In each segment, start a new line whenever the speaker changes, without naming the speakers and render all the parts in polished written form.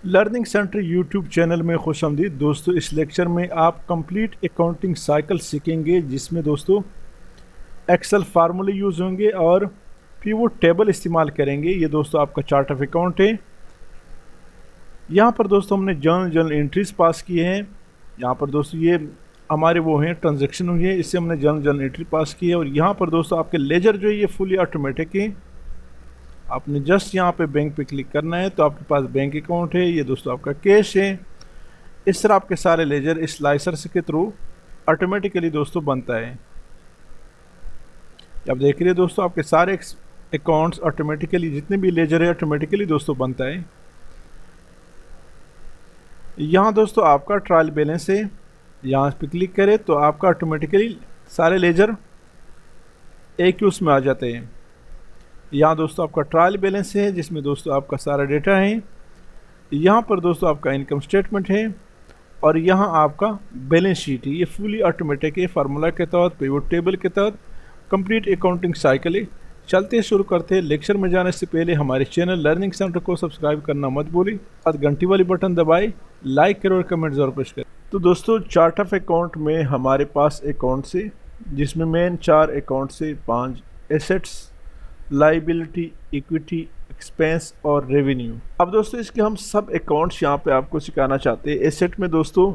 Learning centre YouTube channel में खुशामदीद दोस्तों। इस लेक्चर में आप कंप्लीट अकाउंटिंग साइकिल सीखेंगे, जिसमें दोस्तों एक्सेल फार्मूले यूज़ होंगे और पिवट टेबल इस्तेमाल करेंगे। ये दोस्तों आपका चार्ट ऑफ अकाउंट है। यहाँ पर दोस्तों हमने जर्नल एंट्रीज पास किए हैं। यहाँ पर दोस्तों ये हमारे वो हैं ट्रांजेक्शन हुई है, इससे हमने जर्नल एंट्री पास की है। और यहाँ पर दोस्तों आपके लेजर जो है ये फुली ऑटोमेटिक है। आपने जस्ट यहाँ पे बैंक पे क्लिक करना है तो आपके पास बैंक अकाउंट है। ये दोस्तों आपका कैश है। इस तरह आपके सारे लेजर इस स्लाइसर के थ्रू ऑटोमेटिकली दोस्तों बनता है। आप देख रहे हैं दोस्तों आपके सारे अकाउंट्स ऑटोमेटिकली, जितने भी लेजर है ऑटोमेटिकली दोस्तों बनता है। यहाँ दोस्तों आपका ट्रायल बैलेंस है। यहाँ पे क्लिक करें तो आपका ऑटोमेटिकली सारे लेजर एक ही उसमें आ जाते हैं। यहाँ दोस्तों आपका ट्रायल बैलेंस है, जिसमें दोस्तों आपका सारा डेटा है। यहाँ पर दोस्तों आपका इनकम स्टेटमेंट है और यहाँ आपका बैलेंस शीट है। ये फुली ऑटोमेटिक है, फार्मूला के तहत, पिवट टेबल के तहत कंप्लीट अकाउंटिंग साइकिल है। चलते शुरू करते हैं। लेक्चर में जाने से पहले हमारे चैनल लर्निंग सेंटर को सब्सक्राइब करना मत भूलिए और घंटी वाली बटन दबाए, लाइक करें और कमेंट जरूर पेश करें। तो दोस्तों चार्ट ऑफ अकाउंट में हमारे पास अकाउंट से, जिसमें मेन 4 अकाउंट से 5 एसेट्स, लाइबिलिटी, इक्विटी, एक्सपेंस और रेवेन्यू। अब दोस्तों इसके हम सब अकाउंट्स यहाँ पे आपको सिखाना चाहते हैं। एसेट में दोस्तों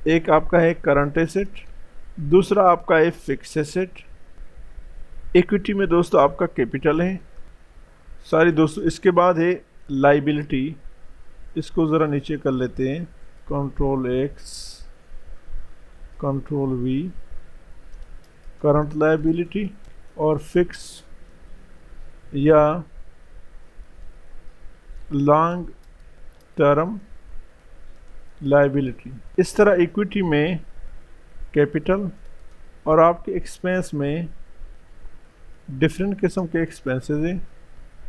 एक आपका है करंट एसेट, दूसरा आपका है फिक्स एसेट, इक्विटी में दोस्तों आपका कैपिटल है सारी दोस्तों। इसके बाद है लाइबिलिटी, इसको ज़रा नीचे कर लेते हैं, control x, control we, current liability और फिक्स या लॉन्ग टर्म लाइबिलिटी। इस तरह इक्विटी में कैपिटल और आपके एक्सपेंस में डिफरेंट किस्म के एक्सपेंसेस हैं।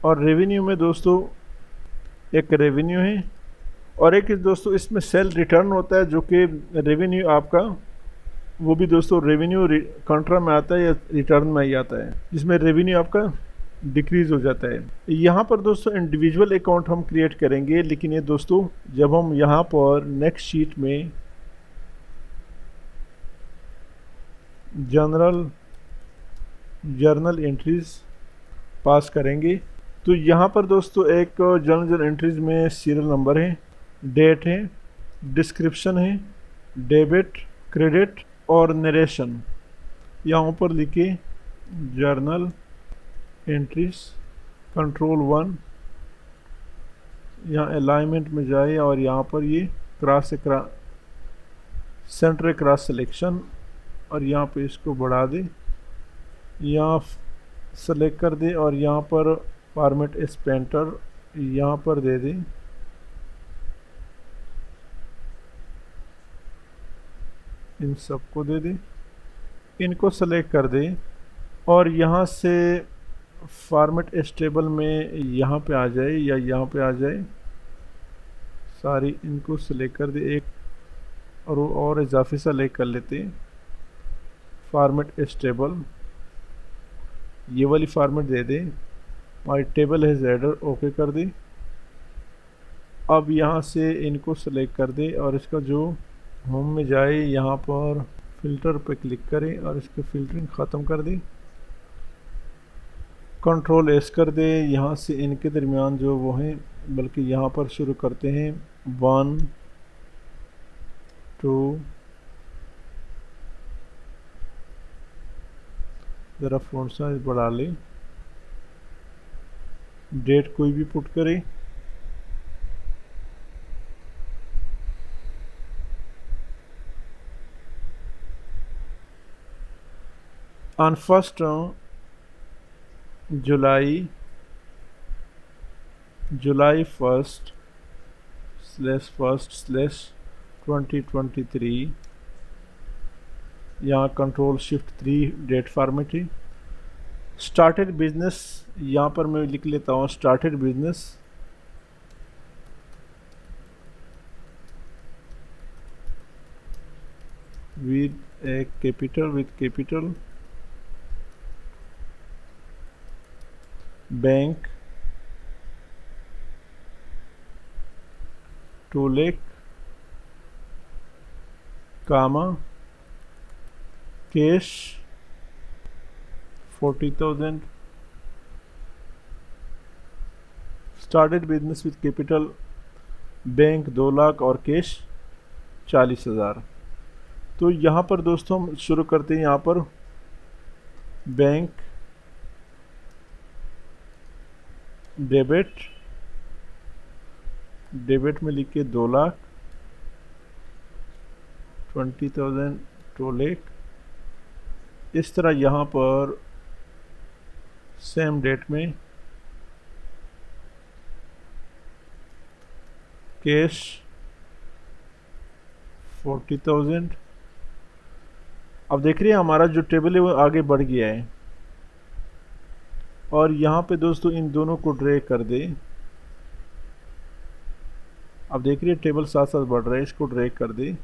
और रेवेन्यू में दोस्तों एक रेवेन्यू है और एक दोस्तों इसमें सेल रिटर्न होता है, जो कि रेवेन्यू आपका वो भी दोस्तों रेवेन्यू कंट्रा में आता है या रिटर्न में ही आता है, जिसमें रेवेन्यू आपका डिक्रीज हो जाता है। यहाँ पर दोस्तों इंडिविजुअल अकाउंट हम क्रिएट करेंगे, लेकिन ये दोस्तों जब हम यहाँ पर नेक्स्ट शीट में जर्नल एंट्रीज पास करेंगे तो यहाँ पर दोस्तों एक जर्नल एंट्रीज में सीरियल नंबर है, डेट है, डिस्क्रिप्शन है, डेबिट, क्रेडिट और नरेशन। यहाँ ऊपर लिखे जर्नल एंट्रीज कंट्रोल 1, यहाँ अलाइनमेंट में जाए और यहाँ पर ये सेंटर क्रॉस सिलेक्शन और यहाँ पे इसको बढ़ा दे, यहाँ सेलेक्ट कर दे और यहाँ पर फॉर्मेट एक्सपेंटर यहाँ पर दे दे। इन सबको दे दे, इनको सेलेक्ट कर दे और यहाँ से फॉर्मेट स्टेबल में यहाँ पे आ जाए या यहाँ पे आ जाए, सारी इनको सेलेक्ट कर दे एक और इजाफी सेलेक्ट कर लेते हैं। फॉर्मेट स्टेबल ये वाली फॉर्मेट दे दे, माई टेबल है जेडर, ओके कर दे। अब यहाँ से इनको सेलेक्ट कर दे और इसका जो होम में जाए यहाँ पर फिल्टर पे क्लिक करें और इसके फिल्टरिंग ख़त्म कर दे, कंट्रोल एस कर दे। यहाँ से इनके दरमियान जो वो हैं, बल्कि यहाँ पर शुरू करते हैं 1 2, ज़रा फ़ॉन्ट साइज बढ़ा ले, डेट कोई भी पुट करे, ऑन 1 जुलाई 1/1/2023, यहाँ कंट्रोल शिफ्ट 3 डेट फॉर्मेट है। स्टार्टेड बिजनेस, यहाँ पर मैं लिख लेता हूँ started business, with capital bank 2 lakh comma cash 40,000, started business with capital bank 2 lakh और कैश 40,000। तो यहाँ पर दोस्तों हम शुरू करते हैं। यहाँ पर बैंक डेबिट में लिखिए 2 लाख 20,000 2 लाख। इस तरह यहाँ पर सेम डेट में कैश 40,000। अब देख रहे हैं हमारा जो टेबल है वो आगे बढ़ गया है। और यहाँ पे दोस्तों इन दोनों को ड्रैग कर दे। अब देख रहे हैं टेबल साथ साथ बढ़ रहा है, इसको ड्रैग कर दे।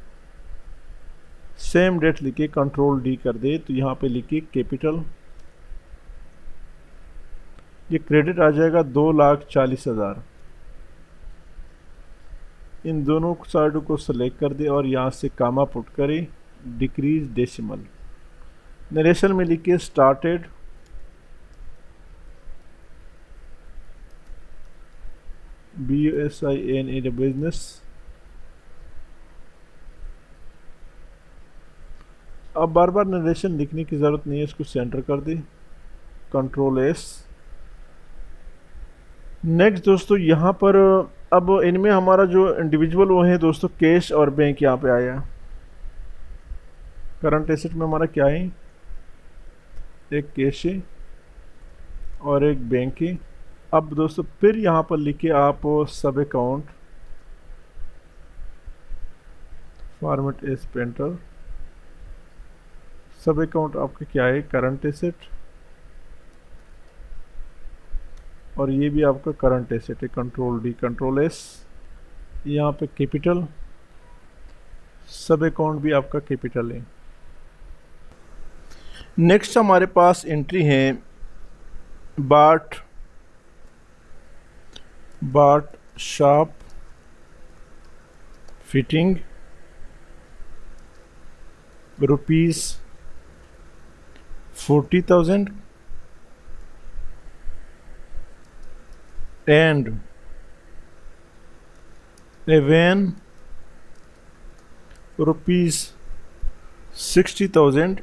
सेम डेट लिखे कंट्रोल डी कर दे, तो यहाँ पे लिखिए कैपिटल, ये क्रेडिट आ जाएगा 2,40,000। इन दोनों साइडों को सेलेक्ट कर दे और यहाँ से कामा पुट करे, डिक्रीज डेसिमल। नरेशन में लिखिए स्टार्टेड BUSINED बिजनेस। अब बार बार नरेशन लिखने की ज़रूरत नहीं है, इसको सेंटर कर दे, कंट्रोल एस। नेक्स्ट दोस्तों यहाँ पर अब इनमें हमारा जो इंडिविजुअल वो है दोस्तों कैश और बैंक यहाँ पे आया। करंट एसेट में हमारा क्या है, एक कैश है और एक बैंक है। अब दोस्तों फिर यहाँ पर लिखिए आप सब अकाउंट, फॉर्मेट एज पेंटर। सब अकाउंट आपका क्या है, करंट एसेट, और ये भी आपका करंट एसेट है, कंट्रोल डी कंट्रोल एस। यहाँ पे कैपिटल, सब अकाउंट भी आपका कैपिटल है। नेक्स्ट हमारे पास एंट्री है बाट shop fitting ₹40,000 and a van ₹60,000,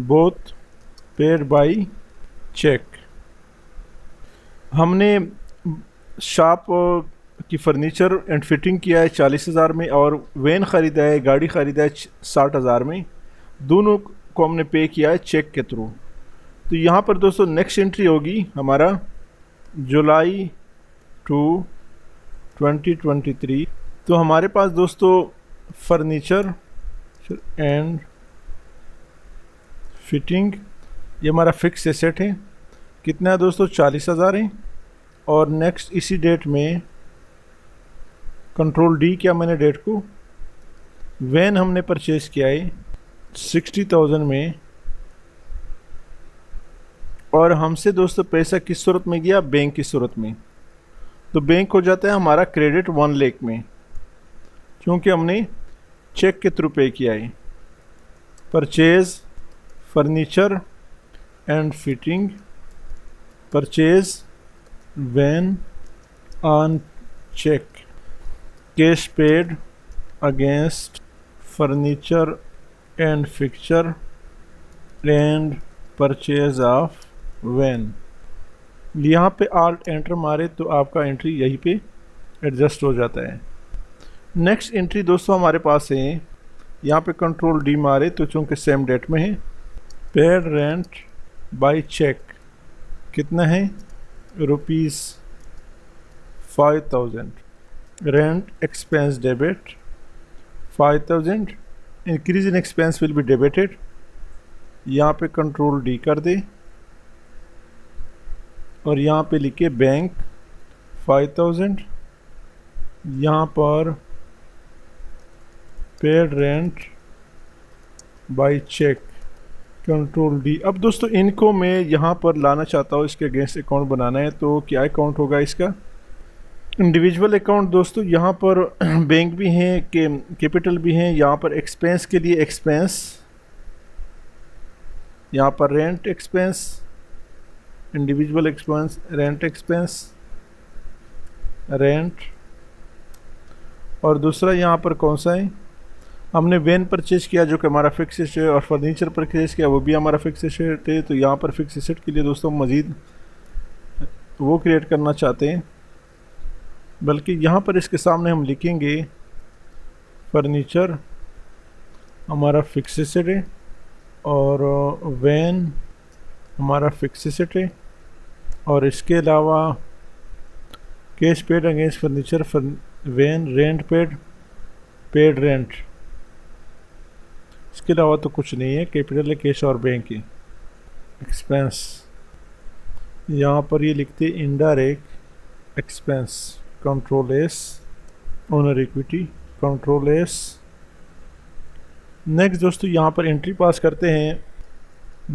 both paid by check। हमने शॉप की फर्नीचर एंड फिटिंग किया है 40,000 में, और वैन ख़रीदा है, गाड़ी ख़रीदा है 60,000 में। दोनों को हमने पे किया है चेक के थ्रू। तो यहाँ पर दोस्तों नेक्स्ट एंट्री होगी हमारा जुलाई 2, 2023। तो हमारे पास दोस्तों फर्नीचर एंड फिटिंग, ये हमारा फिक्स एसेट है। कितना है दोस्तों, 40,000 है। और नेक्स्ट इसी डेट में कंट्रोल डी किया मैंने डेट को, वैन हमने परचेज़ किया है 60,000 में। और हमसे दोस्तों पैसा किस सूरत में गया, बैंक की सूरत में। तो बैंक हो जाता है हमारा क्रेडिट 1 लाख में, क्योंकि हमने चेक के थ्रू पे किया है। Purchase furniture and fitting, purchase van on cheque, cash paid against furniture and fixture and purchase of van. यहाँ पे आल्ट एंटर मारे तो आपका एंट्री यहीं पे एडजस्ट हो जाता है। नेक्स्ट एंट्री दोस्तों हमारे पास है, यहाँ पे कंट्रोल डी मारे तो चूँकि सेम डेट में है। पेड रेंट बाय चेक कितना है, ₹5,000। Rent expense debit 5,000, increase in expense will be debited. यहाँ पे कंट्रोल डी कर दे और यहाँ पे लिखे बैंक 5,000। यहाँ पर paid rent by cheque, control D. अब दोस्तों इनको मैं यहाँ पर लाना चाहता हूँ, इसके अगेंस्ट अकाउंट बनाना है। तो क्या अकाउंट होगा इसका, इंडिविजुअल अकाउंट दोस्तों यहाँ पर बैंक भी हैं, कैपिटल भी हैं। यहाँ पर एक्सपेंस के लिए एक्सपेंस, यहाँ पर rent expense, individual expense, rent expense, rent. और दूसरा यहाँ पर कौन सा है, हमने वैन परचेज किया जो कि हमारा फिक्स एसेट है, और फर्नीचर परचेज किया वो भी हमारा फिक्स एसेट है। तो यहाँ पर फिक्स एसेट के लिए दोस्तों मज़ीद वो क्रिएट करना चाहते हैं, बल्कि यहाँ पर इसके सामने हम लिखेंगे फर्नीचर हमारा फिक्स एसेट है और वैन हमारा फिक्स एसेट है, और इसके अलावा cash paid against furniture, van, rent paid, paid rent. इसके अलावा तो कुछ नहीं है, कैपिटल है, कैश और बैंक है। एक्सपेंस यहाँ पर ये लिखते हैं indirect expense, control S, owner equity, control S. Next दोस्तों यहाँ पर एंट्री पास करते हैं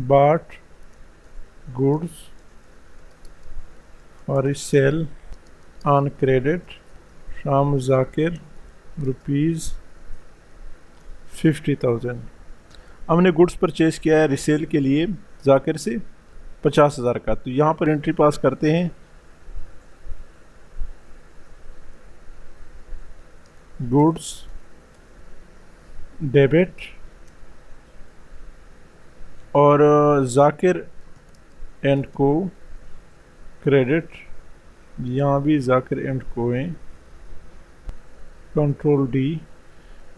बाट गुड्स और सेल ऑन क्रेडिट शाम जाकिर ₹50,000। हमने गुड्स परचेज किया है रिसेल के लिए जाकिर से 50,000 का। तो यहाँ पर एंट्री पास करते हैं गुड्स डेबिट और जाकिर एंड को क्रेडिट, यहाँ भी जाकिर एंड को है, कंट्रोल डी।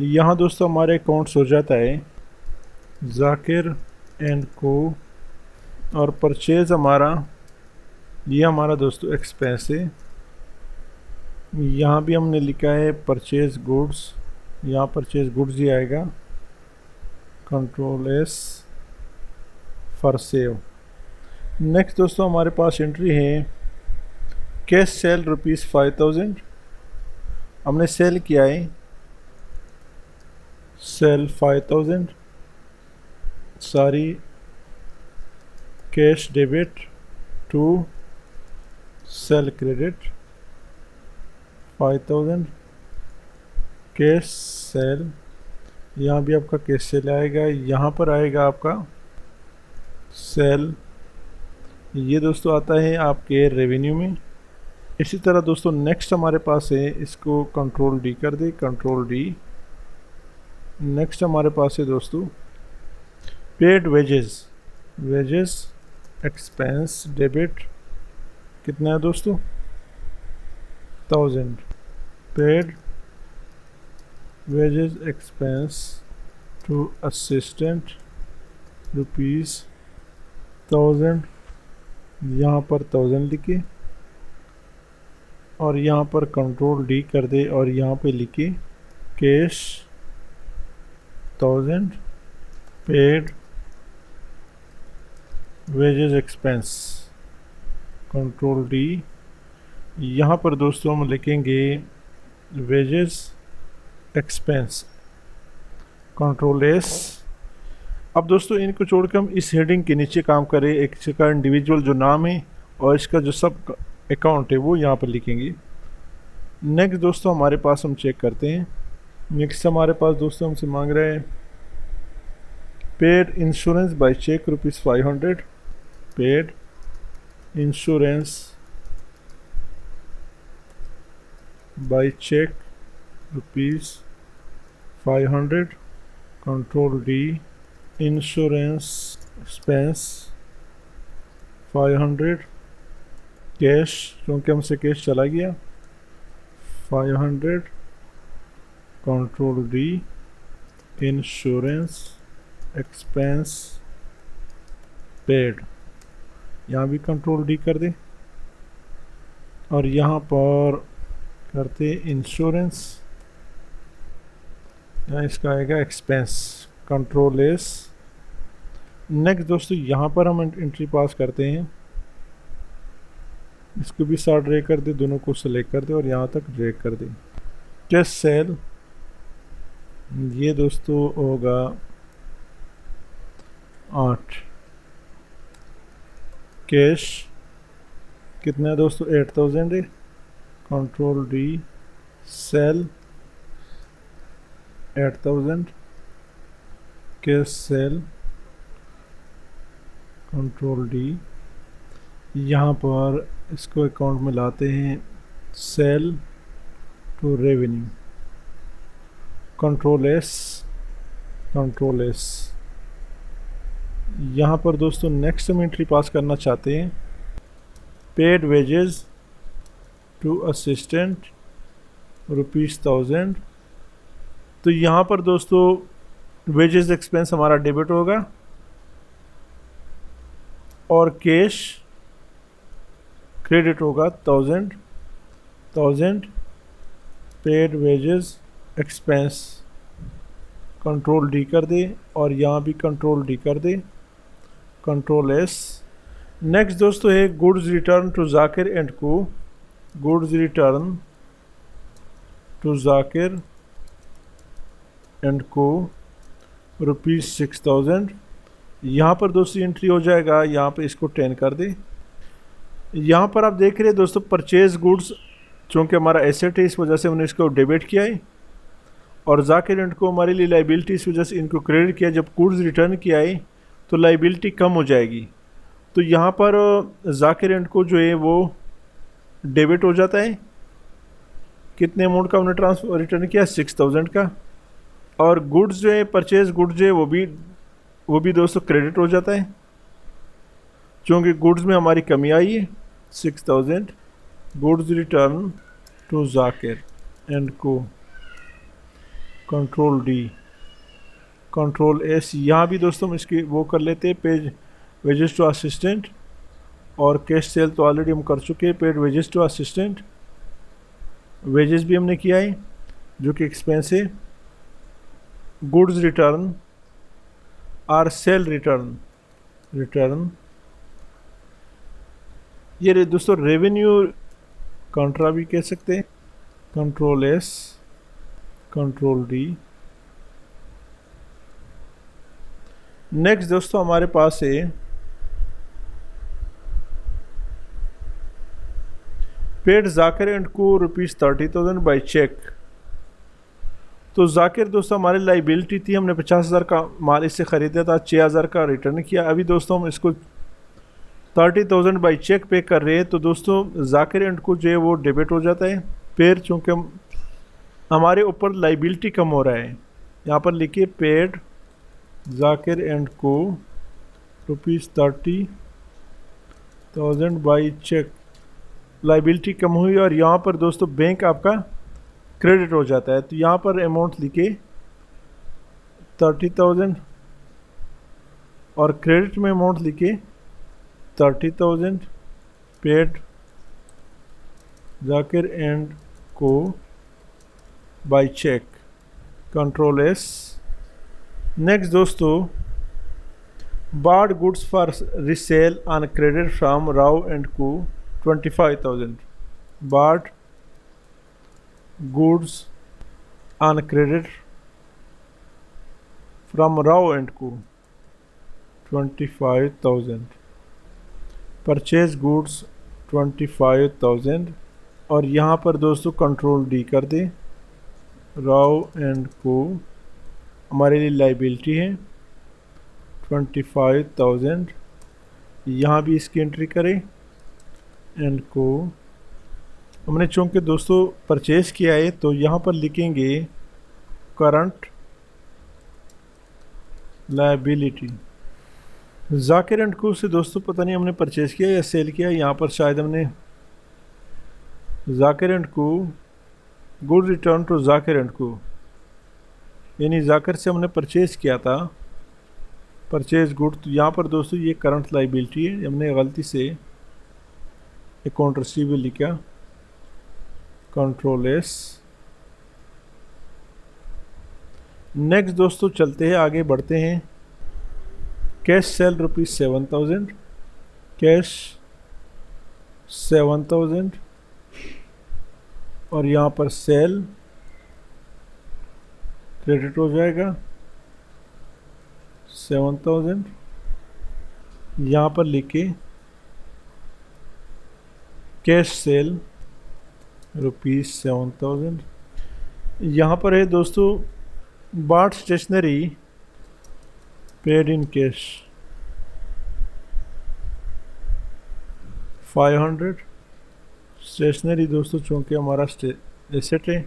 यहाँ दोस्तों हमारे अकाउंट्स हो जाता है जाकिर एंड को, और परचेज़ हमारा, ये हमारा दोस्तों एक्सपेंस है। यहाँ भी हमने लिखा है परचेज गुड्स, यहाँ परचेज गुड्स ही आएगा, control S for save. Next दोस्तों हमारे पास एंट्री है कैश सेल ₹5,000। हमने सेल किया है, sale 5,000 sorry, cash debit to sale credit 5,000, cash sale, यहाँ भी आपका कैश सेल आएगा, यहाँ पर आएगा आपका सेल। ये दोस्तों आता है आपके रेवेन्यू में। इसी तरह दोस्तों नेक्स्ट हमारे पास है, इसको कंट्रोल डी कर दे, कंट्रोल डी। नेक्स्ट हमारे पास है दोस्तों paid wages, wages expense debit कितना है दोस्तों 1,000, paid wages expense to assistant ₹1,000, यहाँ पर 1,000 लिखे और यहाँ पर कंट्रोल डी कर दे और यहाँ पे लिखे cash 1,000, paid wages expense, control D. यहाँ पर दोस्तों हम लिखेंगे वेजेस एक्सपेंस, कंट्रोल एस। अब दोस्तों इनको छोड़कर हम इस हेडिंग के नीचे काम करें, एक इसका इंडिविजुअल जो नाम है और इसका जो सब अकाउंट है वो यहाँ पर लिखेंगे। नेक्स्ट दोस्तों हमारे पास हम चेक करते हैं, नेक्स्ट हमारे पास दोस्तों हमसे मांग रहे हैं paid insurance by cheque ₹500, paid insurance by cheque ₹500, control D, insurance expense 500, cash क्योंकि हमसे कैश चला गया 500, control D, insurance expense paid, यहाँ भी कंट्रोल डी कर दे और यहाँ पर करते इंश्योरेंस, यहाँ इसका आएगा एक्सपेंस, कंट्रोल एस। नेक्स्ट दोस्तों यहाँ पर हम एंट्री पास करते हैं, इसको भी साथ ड्रैग कर दे, दोनों को सेलेक्ट कर दे और यहाँ तक ड्रैग कर दे। कैश सेल ये दोस्तों होगा 8, कैश कितना है दोस्तों 8,000 है, control D, sale 8000, cash sale, control D, यहाँ पर इसको अकाउंट में लाते हैं, sale to revenue, control S, control S. यहाँ पर दोस्तों नेक्स्ट हम एंट्री पास करना चाहते हैं, पेड वेजेस टू असिस्टेंट ₹1000। तो यहाँ पर दोस्तों वेजेस एक्सपेंस हमारा डेबिट होगा और कैश क्रेडिट होगा 1000 paid wages expense, control D कर दे और यहाँ भी कंट्रोल डी कर दे, कंट्रोल एस। नेक्स्ट दोस्तों है goods return to Zakir and co, goods return to Zakir and co ₹6000। यहाँ पर दोस्तों एंट्री हो जाएगा, यहाँ पे इसको 10 कर दे। यहाँ पर आप देख रहे हैं दोस्तों परचेज गुड्स, चूँकि हमारा एसेट है इस वजह से हमने इसको डेबिट किया है, और जाकिर एंड को हमारे लिए लाइबिलिटी, इस वजह से इनको क्रेडिट किया। जब गुड्स रिटर्न किया है तो लाइबिलिटी कम हो जाएगी, तो यहाँ पर जाकिर एंड को जो है वो डेबिट हो जाता है। कितने अमाउंट का हमने ट्रांसफर रिटर्न किया, 6000 का। और गुड्स जो है, परचेज गुड्स जो है वो भी दोस्तों क्रेडिट हो जाता है, क्योंकि गुड्स में हमारी कमी आई है 6000। Goods return to Zakir and co, control D, control S. यहाँ भी दोस्तों हम इसकी वो कर लेते हैं, पेज वेजेस टू असिस्टेंट, और कैश सेल तो ऑलरेडी हम कर चुके हैं, paid wages to assistant, wages भी हमने किया है जो कि एक्सपेंस है। गुड्स रिटर्न और सेल रिटर्न, ये दोस्तों रेवेन्यू कंट्रा भी कह सकते हैं, control S, control D. Next दोस्तों हमारे पास है पेड जाकिर एंड को ₹30,000 बाई चेक। तो जाकिर दोस्तों हमारी लाइबिलिटी थी, हमने 50,000 का माल इससे ख़रीदा था, 6,000 का रिटर्न किया। अभी दोस्तों हम इसको 30,000 बाई चेक पे कर रहे हैं, तो दोस्तों जाकिर एंड को जो है वो डेबिट हो जाता है। फिर चूँकि हमारे ऊपर लाइबिलिटी कम हो रहा है, यहाँ पर लिखिए पेड जाकिर एंड को ₹30,000 बाई चेक, लाइबिलिटी कम हुई और यहाँ पर दोस्तों बैंक आपका क्रेडिट हो जाता है। तो यहाँ पर अमाउंट लिखे 30,000 और क्रेडिट में अमाउंट लिखे 30,000 paid Zakir and co by cheque, control S. Next दोस्तों bought goods for resale on credit from Rao and Co 25,000, bought goods on credit from Rao and Co 25,000, purchase goods 25,000। और यहाँ पर दोस्तों control D कर दे, Rao and को हमारे लिए liability है 25,000, यहाँ भी इसकी एंट्री करें। एंड को हमने चूँकि दोस्तों परचेज़ किया है तो यहाँ पर लिखेंगे करंट लाइबिलिटी। जाकिर एंड को से दोस्तों पता नहीं हमने परचेज़ किया या सेल किया, यहाँ पर शायद हमने Zakir and co good return to Zakir and co, यानी जाकिर से हमने परचेज़ किया था परचेज गुड। तो यहाँ पर दोस्तों ये करंट लाइबिलिटी है, हमने गलती से अकाउंट रिसीवेबल लिखा, कंट्रोल एस। नेक्स्ट दोस्तों चलते हैं आगे बढ़ते हैं, कैश सेल ₹7,000, कैश 7,000 और यहाँ पर सेल क्रेडिट हो जाएगा 7,000, यहाँ पर लिखे कैश सेल ₹7,000। यहाँ पर है दोस्तों bought stationery paid in cash 500। Stationery दोस्तों चूँकि हमारा एसेट है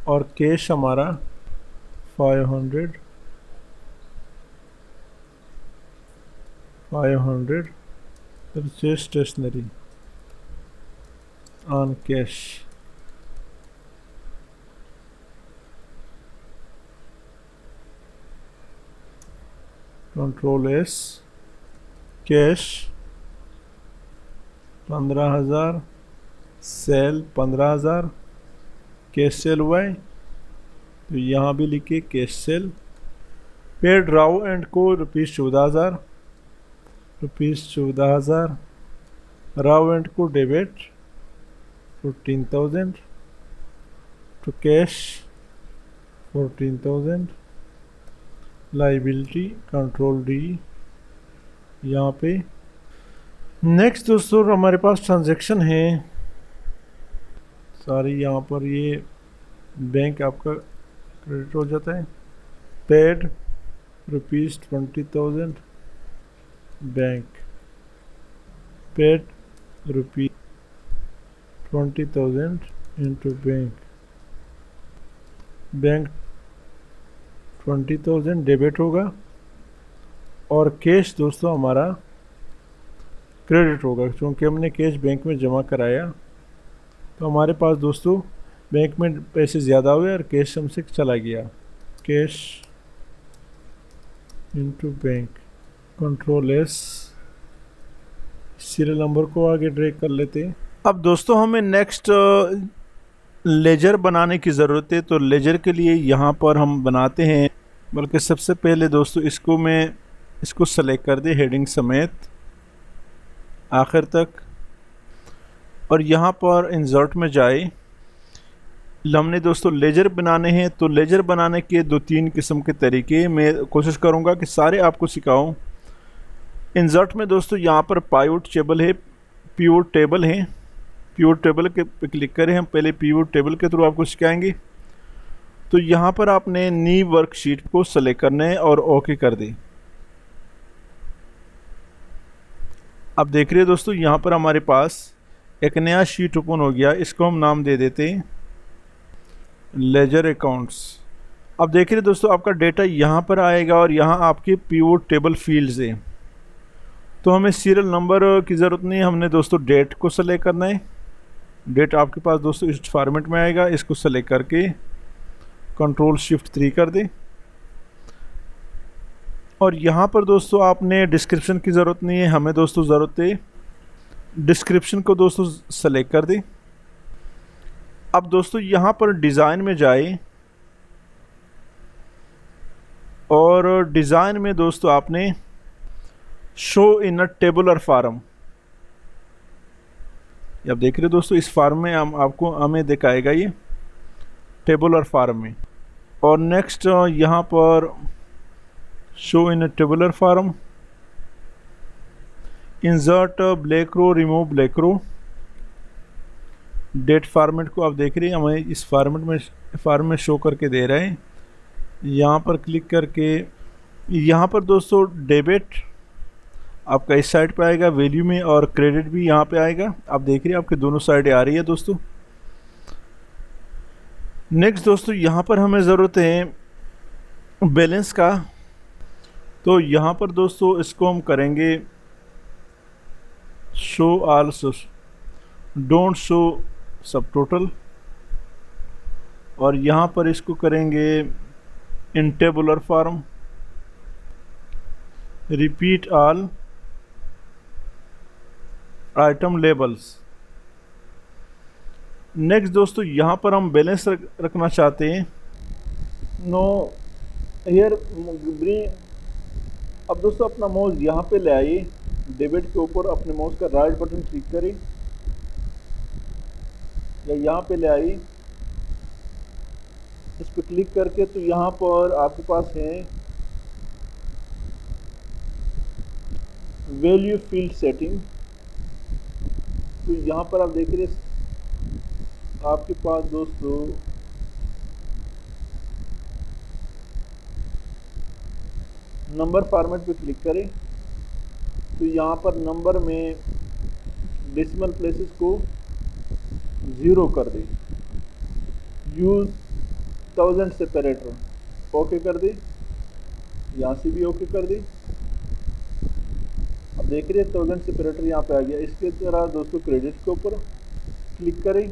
और कैश हमारा 500 purchase stationery on cash. Control S cash 15,000 sale 15,000 cash sale हुआ है तो यहाँ भी लिखिए cash sale. Paid Rao and co ₹14,000 Rao and co debit 14,000 to cash 14,000 liability control D यहाँ पे। नेक्स्ट दोस्तों हमारे पास ट्रांजैक्शन है सारी, यहाँ पर ये बैंक आपका क्रेडिट हो जाता है। Paid ₹20,000 bank paid ₹20,000 into bank 20,000 debit होगा और कैश दोस्तों हमारा क्रेडिट होगा क्योंकि हमने कैश बैंक में जमा कराया तो हमारे पास दोस्तों बैंक में पैसे ज़्यादा हुए और कैश हमसे चला गया। Cash into bank control S. Serial number को आगे ड्रैग कर लेते हैं। अब दोस्तों हमें नेक्स्ट लेजर बनाने की ज़रूरत है तो लेजर के लिए यहाँ पर हम बनाते हैं, बल्कि सबसे पहले दोस्तों इसको सेलेक्ट कर दे हेडिंग समेत आखिर तक और यहाँ पर इंसर्ट में जाए। हमने दोस्तों लेजर बनाने हैं तो लेजर बनाने के 2-3 किस्म के तरीके मैं कोशिश करूँगा कि सारे आपको सिखाऊं। इंसर्ट में दोस्तों यहाँ पर पाइवट टेबल है, पिवट टेबल के पे क्लिक करें। हम पहले पिवट टेबल के थ्रू आपको सिखाएंगे। तो यहाँ पर आपने न्यू वर्कशीट को सेलेक्ट करना है और ओके कर दें। अब देख रहे हैं दोस्तों यहाँ पर हमारे पास एक नया शीट ओपन हो गया, इसको हम नाम दे देते हैं लेजर अकाउंट्स। अब देख रहे हैं दोस्तों आपका डेटा यहाँ पर आएगा और यहाँ आपके पिवट टेबल फील्ड्स हैं। तो हमें सीरियल नंबर की ज़रूरत नहीं है, हमने दोस्तों डेट को सेलेक्ट करना है। डेट आपके पास दोस्तों इस फॉर्मेट में आएगा, इसको सेलेक्ट करके कंट्रोल शिफ्ट 3 कर दें। और यहाँ पर दोस्तों आपने डिस्क्रिप्शन की ज़रूरत नहीं है, हमें दोस्तों ज़रूरत है डिस्क्रिप्शन को दोस्तों सेलेक्ट कर दें। अब दोस्तों यहाँ पर डिज़ाइन में जाए और डिज़ाइन में दोस्तों आपने show in a tabular form, अब देख रहे हो दोस्तों इस फॉर्म में हमें दिखाएगा ये टेबुलर फॉर्म में। और नेक्स्ट यहाँ पर show in a tabular form, insert blank row remove blank row. Date format को आप देख रहे हैं हमें इस फॉर्म में शो करके दे रहे हैं। यहाँ पर क्लिक करके यहाँ पर दोस्तों डेबिट आपका इस साइड पे आएगा वैल्यू में और क्रेडिट भी यहाँ पे आएगा। आप देख रहे हैं आपके दोनों साइड आ रही है दोस्तों। नेक्स्ट दोस्तों यहाँ पर हमें ज़रूरत है बैलेंस का, तो यहाँ पर दोस्तों इसको हम करेंगे शो ऑल डोंट शो सब टोटल और यहाँ पर इसको करेंगे इन tabular form repeat all item labels. Next दोस्तों यहाँ पर हम बैलेंस रखना चाहते हैं नो हियर ब्रिंग। अब दोस्तों अपना माउस यहाँ पे ले आइए, डेबिट के ऊपर अपने माउस का राइट बटन क्लिक करें या यहाँ पे ले आइए, इस पर क्लिक करके तो यहाँ पर आपके पास है वैल्यू फील्ड सेटिंग। तो यहाँ पर आप देख रहे आपके पास दोस्तों नंबर फॉर्मेट पे क्लिक करें तो यहाँ पर नंबर में डेसिमल प्लेसेस को 0 कर दें। यूज़ 1000 सेपरेटर ओके कर दें, यहाँ से भी ओके कर दें। अब देख रहे हैं 1000 सेपरेटर यहाँ पे आ गया। इसके तरह दोस्तों क्रेडिट के ऊपर क्लिक करें,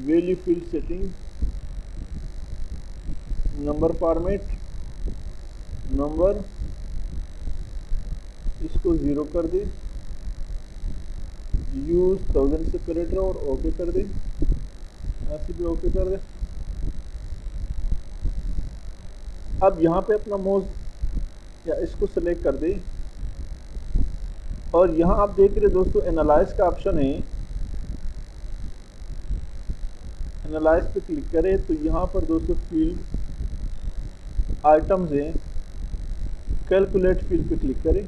value field setting, number format, number इसको 0 कर दें, यूज 1000 सेपरेटर और ओके कर दें, ऐसे भी ओके कर दें। अब यहाँ पे अपना माउस या इसको सेलेक्ट कर दें और यहाँ आप देख रहे दोस्तों एनालाइज का ऑप्शन है, एनालाइज पे क्लिक करें तो यहाँ पर दोस्तों फील्ड आइटम्स हैं, कैलकुलेट फील्ड पे क्लिक करें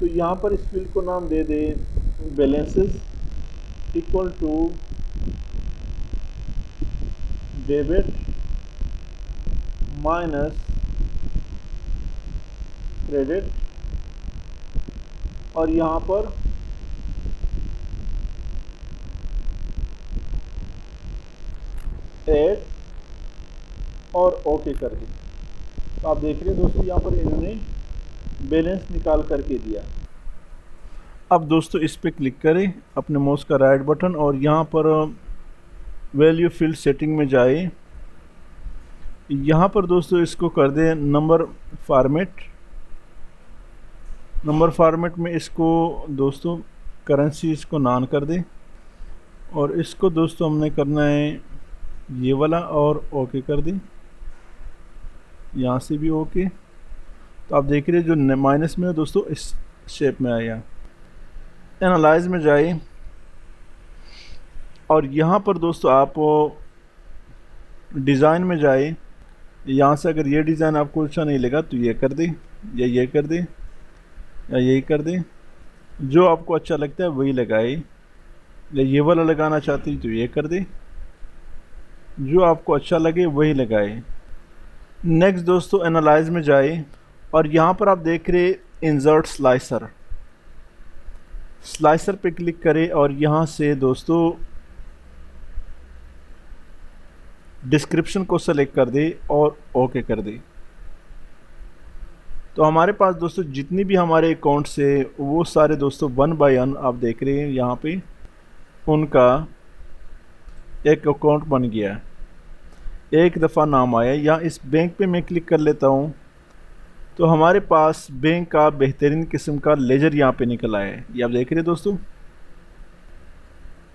तो यहाँ पर इस फील्ड को नाम दे दें balances equal to debit minus credit और यहाँ पर ऐड और ओके कर दें। तो आप देख रहे हैं दोस्तों यहाँ पर इन्होंने बैलेंस निकाल करके दिया। अब दोस्तों इस पे क्लिक करें अपने माउस का राइट बटन और यहाँ पर वैल्यू फील्ड सेटिंग में जाए। यहाँ पर दोस्तों इसको कर दें नंबर फॉर्मेट। नंबर फॉर्मेट में इसको दोस्तों करेंसी इसको नान कर दें और इसको दोस्तों हमने करना है ये वाला और ओके कर दें, यहाँ से भी ओके। तो आप देख रहे हैं जो माइनस में है दोस्तों इस शेप में आया। एनालाइज में जाए और यहाँ पर दोस्तों आप डिज़ाइन में जाए। यहाँ से अगर ये डिज़ाइन आपको अच्छा नहीं लगा तो ये कर दें या ये कर दें या यही कर दें, जो आपको अच्छा लगता है वही लगाए। या ये वाला लगाना चाहती हैं तो ये कर दें, जो आपको अच्छा लगे वही लगाए। नेक्स्ट दोस्तों एनालाइज में जाए और यहाँ पर आप देख रहे इंसर्ट स्लाइसर, स्लाइसर पे क्लिक करें और यहाँ से दोस्तों डिस्क्रिप्शन को सेलेक्ट कर दे और ओके कर दे। तो हमारे पास दोस्तों जितनी भी हमारे अकाउंट से वो सारे दोस्तों 1 बाय 1 आप देख रहे हैं यहाँ पे उनका एक अकाउंट बन गया, एक दफ़ा नाम आया। या इस बैंक पे मैं क्लिक कर लेता हूँ तो हमारे पास बैंक का बेहतरीन किस्म का लेजर यहाँ पे निकल आया है। ये आप देख रहे हैं दोस्तों,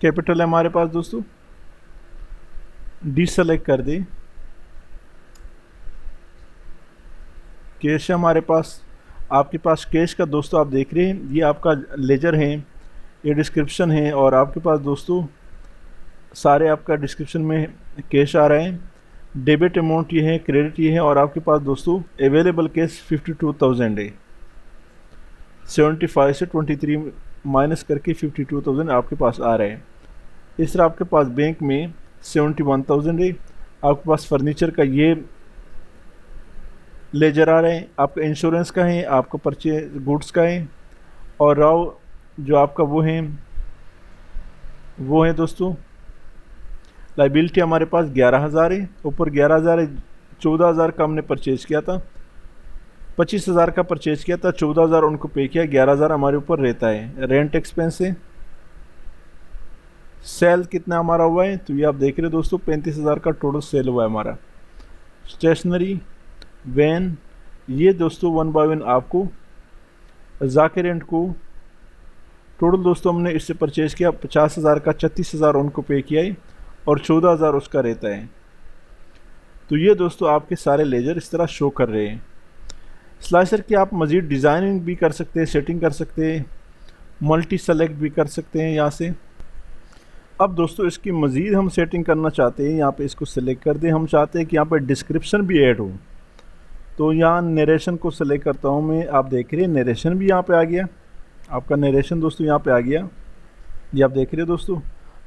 कैपिटल है हमारे पास दोस्तों, डी सेलेक्ट कर दे, कैश है हमारे पास। आपके पास कैश का दोस्तों आप देख रहे हैं ये आपका लेजर है, ये डिस्क्रिप्शन है और आपके पास दोस्तों सारे आपका डिस्क्रिप्शन में कैश आ रहे हैं। डेबिट अमाउंट ये है, क्रेडिट ये है और आपके पास दोस्तों अवेलेबल कैश 52,000 है। 75 से 23 माइनस करके 52,000 आपके पास आ रहे हैं। इस तरह आपके पास बैंक में 71,000 है। आपके पास फर्नीचर का ये लेजर आ रहे हैं, आपका इंश्योरेंस का है, आपका परचेज गुड्स का है और राव जो आपका वो है दोस्तों लाइबिलिटी हमारे पास 11,000 है। ऊपर 11,000 है, 14,000 का हमने परचेज किया था, 25,000 का परचेज किया था, 14,000 उनको पे किया, 11,000 हमारे ऊपर रहता है। रेंट एक्सपेंस है। सेल कितना हमारा हुआ है तो ये आप देख रहे हो दोस्तों 35,000 का टोटल सेल हुआ है हमारा। स्टेशनरी, वैन, ये दोस्तों 1 बाय 1 आपको जाके रेंट को टोटल दोस्तों हमने इससे परचेज किया 50,000 का, 36,000 उनको पे किया है और 14,000 उसका रहता है। तो ये दोस्तों आपके सारे लेजर इस तरह शो कर रहे हैं। स्लाइसर की आप मज़ीद डिज़ाइनिंग भी कर सकते हैं, सेटिंग कर सकते हैं, मल्टी सेलेक्ट भी कर सकते हैं यहाँ से। अब दोस्तों इसकी मज़ीद हम सेटिंग करना चाहते हैं, यहाँ पे इसको सेलेक्ट कर दें। हम चाहते हैं कि यहाँ पे डिस्क्रिप्शन भी ऐड हो, तो यहाँ नरेशन को सेलेक्ट करता हूँ मैं। आप देख रहे हैं नरेशन भी यहाँ पे आ गया। आपका नरेशन दोस्तों यहाँ पे आ गया, ये आप देख रहे हो दोस्तों।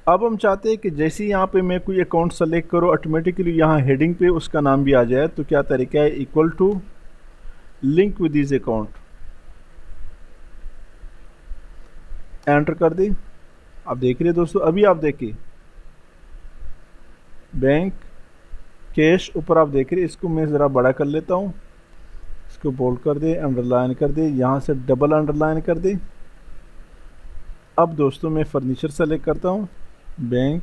अब हम चाहते हैं कि जैसे ही यहाँ पे मैं कोई अकाउंट सेलेक्ट करो ऑटोमेटिकली यहाँ हेडिंग पे उसका नाम भी आ जाए। तो क्या तरीका है, equal to link with this account, enter कर दी। आप देख रहे हैं दोस्तों, अभी आप देखिए बैंक कैश ऊपर आप देख रहे हैं, इसको मैं ज़रा बड़ा कर लेता हूँ, इसको बोल्ड कर दे, अंडरलाइन कर दे, यहाँ से डबल अंडरलाइन कर दे। अब दोस्तों मैं फर्नीचर सेलेक्ट करता हूँ, बैंक,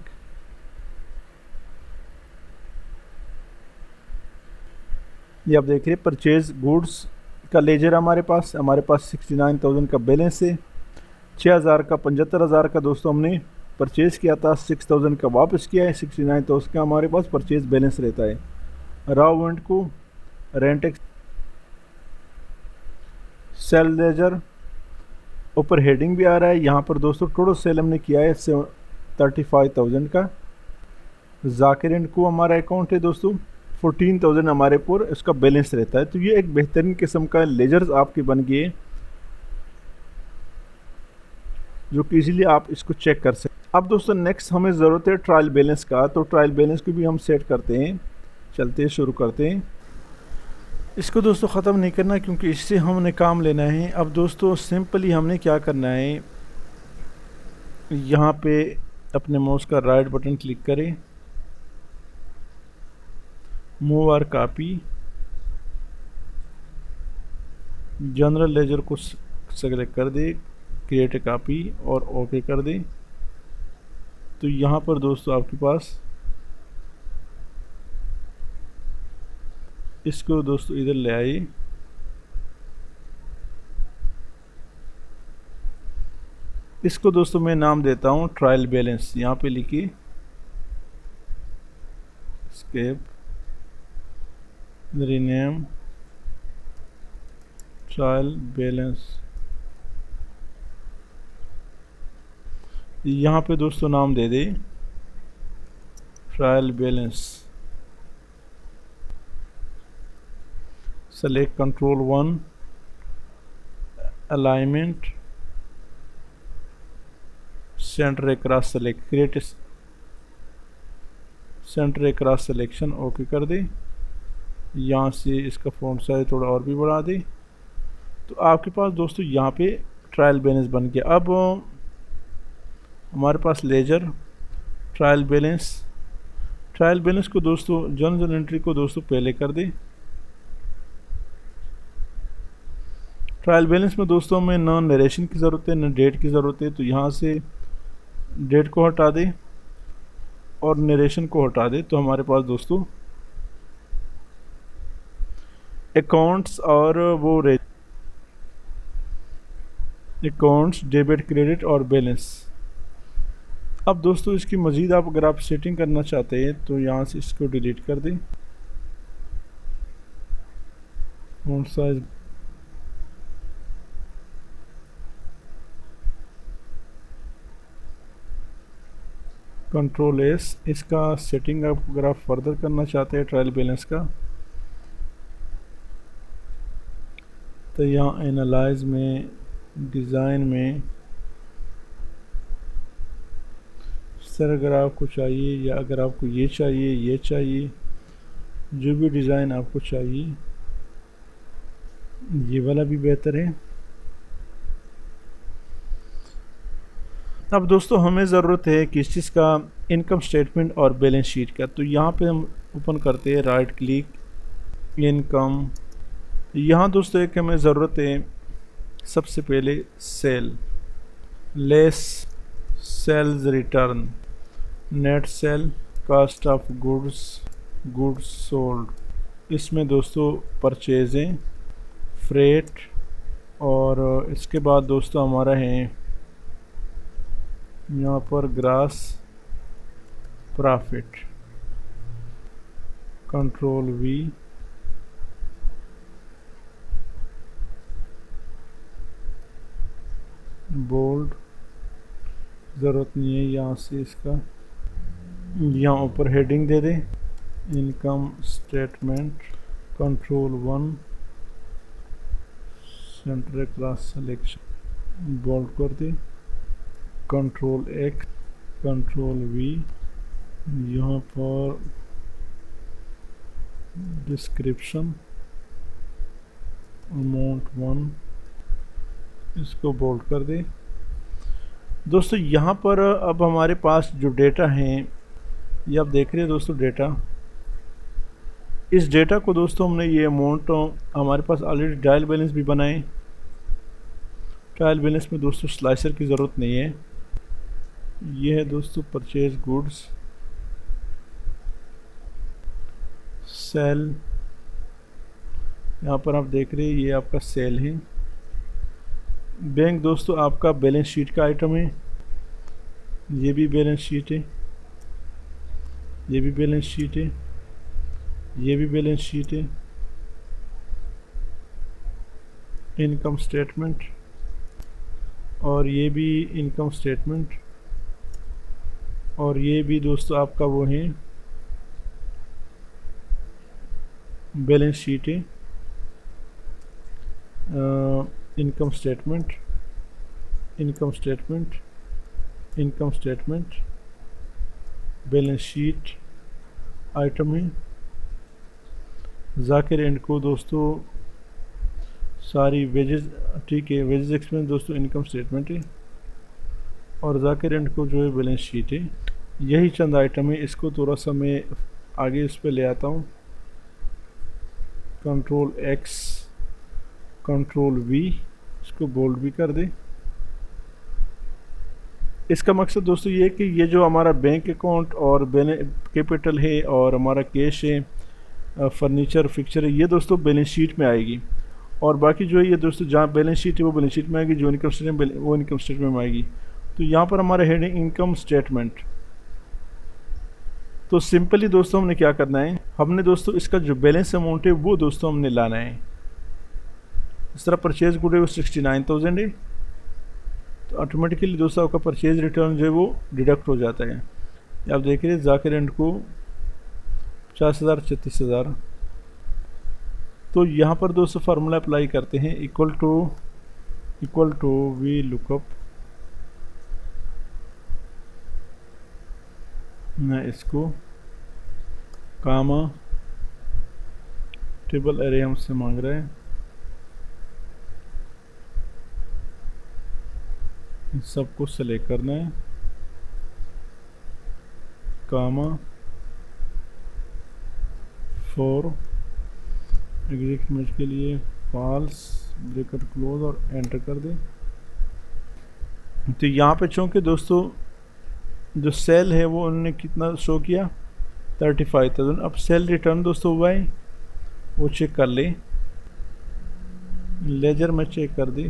ये आप देख रहे हैं परचेज गुड्स का लेजर हमारे पास 69,000 का बैलेंस है। 6,000 का 75,000 का दोस्तों हमने परचेज़ किया था, 6,000 का वापस किया है, 69,000 का हमारे पास परचेज बैलेंस रहता है। राव वेंट को रेंट सेल लेजर ऊपर हेडिंग भी आ रहा है। यहाँ पर दोस्तों टोटल सेल हमने किया है 35,000 का। जाकिर एंड को हमारा अकाउंट है दोस्तों, 14,000 हमारे पर इसका बैलेंस रहता है। तो ये एक बेहतरीन किस्म का लेजर्स आपके बन गए जो कि इजीली आप इसको चेक कर सकते। अब दोस्तों नेक्स्ट हमें ज़रूरत है ट्रायल बैलेंस का, तो ट्रायल बैलेंस को भी हम सेट करते हैं। चलते हैं, शुरू करते हैं। इसको दोस्तों ख़त्म नहीं करना क्योंकि इससे हमने काम लेना है। अब दोस्तों सिंपली हमने क्या करना है, यहाँ पे अपने माउस का राइट बटन क्लिक करें, मूव और कॉपी, जनरल लेजर को सेलेक्ट कर दे, क्रिएट ए कॉपी और ओके कर दे। तो यहाँ पर दोस्तों आपके पास इसको दोस्तों इधर ले आइए, इसको दोस्तों मैं नाम देता हूँ ट्रायल बैलेंस। यहाँ पे लिखिए स्केप, रीनेम ट्रायल बैलेंस। यहाँ पे दोस्तों नाम दे दे trial balance. Select control 1, alignment, centre across select, create centre across selection, okay कर दे। यहाँ से इसका फ़ॉन्ट साइज थोड़ा और भी बढ़ा दे। तो आपके पास दोस्तों यहाँ पे ट्रायल बैलेंस बन गया। अब हमारे पास लेजर ट्रायल बैलेंस को दोस्तों जनरल एंट्री को दोस्तों पहले कर दे। ट्रायल बैलेंस में दोस्तों में न नरेशन की ज़रूरत है न डेट की ज़रूरत है, तो यहाँ से डेट को हटा दे और नरेशन को हटा दे। तो हमारे पास दोस्तों अकाउंट्स और वो अकाउंट्स, डेबिट, क्रेडिट और बैलेंस। अब दोस्तों इसकी मज़ीद अगर आप सेटिंग करना चाहते हैं तो यहाँ से इसको डिलीट कर दें। फ़ॉन्ट साइज कंट्रोल एस, इसका सेटिंग अगर आप फर्दर करना चाहते हैं ट्रायल बैलेंस का, तो यहाँ एनालाइज में, डिज़ाइन में सर अगर आपको चाहिए या अगर आपको ये चाहिए, जो भी डिज़ाइन आपको चाहिए, ये वाला भी बेहतर है। अब दोस्तों हमें ज़रूरत है किस चीज़ का, इनकम स्टेटमेंट और बैलेंस शीट का। तो यहाँ पे हम ओपन करते हैं, राइट क्लिक, इनकम। यहाँ दोस्तों एक हमें ज़रूरत है सबसे पहले sale, less sales return, net sale, cost of goods sold. इसमें दोस्तों परचेजें, फ्रेट और इसके बाद दोस्तों हमारा है यहाँ पर gross profit, control V, bold, ज़रूरत नहीं है यहाँ से इसका। यहाँ ऊपर हेडिंग दे दे, income statement, control 1, centre class selection, bold कर दे, कंट्रोल X, कंट्रोल V, यहाँ पर डिस्क्रिप्शन अमाउंट 1, इसको बोल्ड कर दे। दोस्तों यहाँ पर अब हमारे पास जो डेटा हैं, ये आप देख रहे हैं दोस्तों डेटा। इस डेटा को दोस्तों हमने ये अमाउंट हमारे पास ऑलरेडी ट्रायल बैलेंस भी बनाए। ट्रायल बैलेंस में दोस्तों स्लाइसर की ज़रूरत नहीं है। ये है दोस्तों परचेज गुड्स, सेल, यहाँ पर आप देख रहे हैं ये आपका सेल है। बैंक दोस्तों आपका बैलेंस शीट का आइटम है, ये भी बैलेंस शीट है, ये भी बैलेंस शीट है, ये भी बैलेंस शीट है। इनकम स्टेटमेंट, और ये भी इनकम स्टेटमेंट, और ये भी दोस्तों आपका वो है बैलेंस शीट है। Income statement, income statement, income statement, balance sheet item है। जाकिर एंड को दोस्तों सारी वेजेस, ठीक है, वेजेस एक्सपेंस दोस्तों इनकम स्टेटमेंट है, और जाकिर एंड को जो है बैलेंस शीट है। यही चंद आइटम है। इसको थोड़ा सा मैं आगे इस पे ले आता हूँ, कंट्रोल X, कंट्रोल V, इसको बोल्ड भी कर दे। इसका मकसद दोस्तों ये है कि ये जो हमारा बैंक अकाउंट और कैपिटल है और हमारा कैश है, फर्नीचर फिक्चर है, ये दोस्तों बैलेंस शीट में आएगी, और बाकी जो है ये दोस्तों जहाँ बैलेंस शीट है वो बैलेंस शीट में आएगी, जो इनकम स्टेटमेंट वो इनकम स्टेटमेंट में आएगी। तो यहाँ पर हमारा हेडिंग इनकम स्टेटमेंट। तो सिंपली दोस्तों हमने क्या करना है, हमने दोस्तों इसका जो बैलेंस अमाउंट है वो दोस्तों हमने लाना है। इस तरह परचेज गुड है वो 69,000 है, तो ऑटोमेटिकली दोस्तों आपका परचेज रिटर्न जो है वो डिडक्ट हो जाता है। आप देख रहे हैं जाकिर एंड को 50,000 36,000। तो यहाँ पर दोस्तों फार्मूला अप्लाई करते हैं, इक्वल टू वी लुकअप, मैं इसको कामा टेबल एरे हमसे मांग रहे हैं, इन सबको सेलेक्ट करना है, कामा फॉर एग्जिट मैच के लिए फॉल्स, ब्रैकेट क्लोज और एंटर कर दें। तो यहाँ पे चूँकि दोस्तों जो सेल है वो उन्होंने कितना शो किया 35,000। अब सेल रिटर्न दोस्तों हुआ है वो चेक कर ले, लेजर में चेक कर दे,